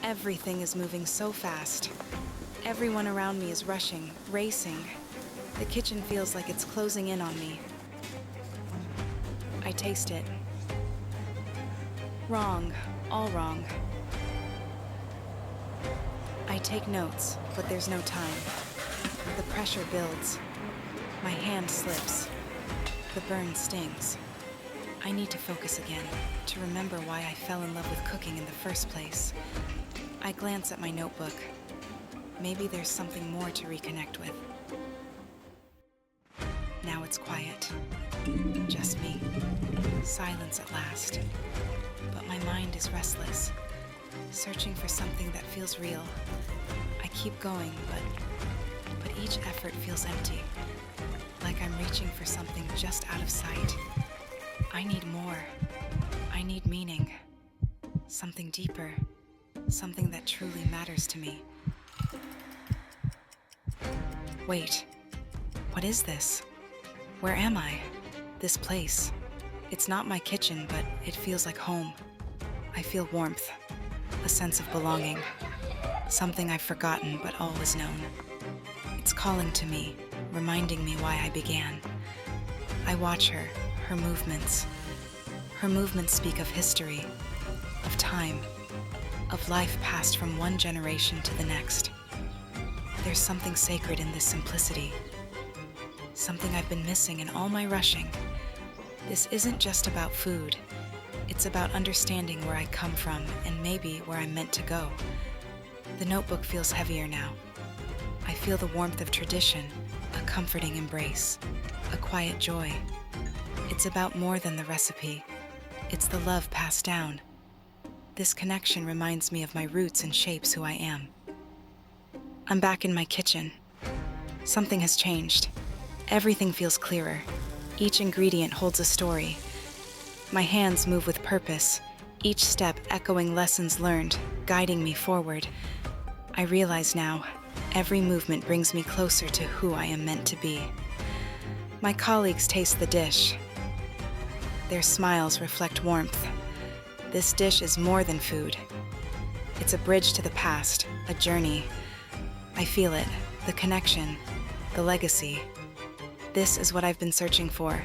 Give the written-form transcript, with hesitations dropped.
Everything is moving so fast. Everyone around me is rushing, racing. The kitchen feels like it's closing in on me. I taste it. Wrong, all wrong. I take notes, but there's no time. The pressure builds. My hand slips. The burn stings. I need to focus again, to remember why I fell in love with cooking in the first place. I glance at my notebook. Maybe there's something more to reconnect with. Now it's quiet. Just me. Silence at last. But my mind is restless, searching for something that feels real. I keep going, but each effort feels empty, like I'm reaching for something just out of sight. I need more. I need meaning. Something deeper. Something that truly matters to me. Wait. What is this? Where am I? This place. It's not my kitchen, but it feels like home. I feel warmth. A sense of belonging. Something I've forgotten but always known. It's calling to me, reminding me why I began. I watch her, her movements. Her movements speak of history, of time, of life passed from one generation to the next. There's something sacred in this simplicity. Something I've been missing in all my rushing. This isn't just about food. It's about understanding where I come from and maybe where I'm meant to go. The notebook feels heavier now. I feel the warmth of tradition, a comforting embrace, a quiet joy. It's about more than the recipe. It's the love passed down. This connection reminds me of my roots and shapes who I am. I'm back in my kitchen. Something has changed. Everything feels clearer. Each ingredient holds a story. My hands move with purpose, each step echoing lessons learned, guiding me forward. I realize now, every movement brings me closer to who I am meant to be. My colleagues taste the dish. Their smiles reflect warmth. This dish is more than food. It's a bridge to the past, a journey. I feel it, the connection, the legacy. This is what I've been searching for.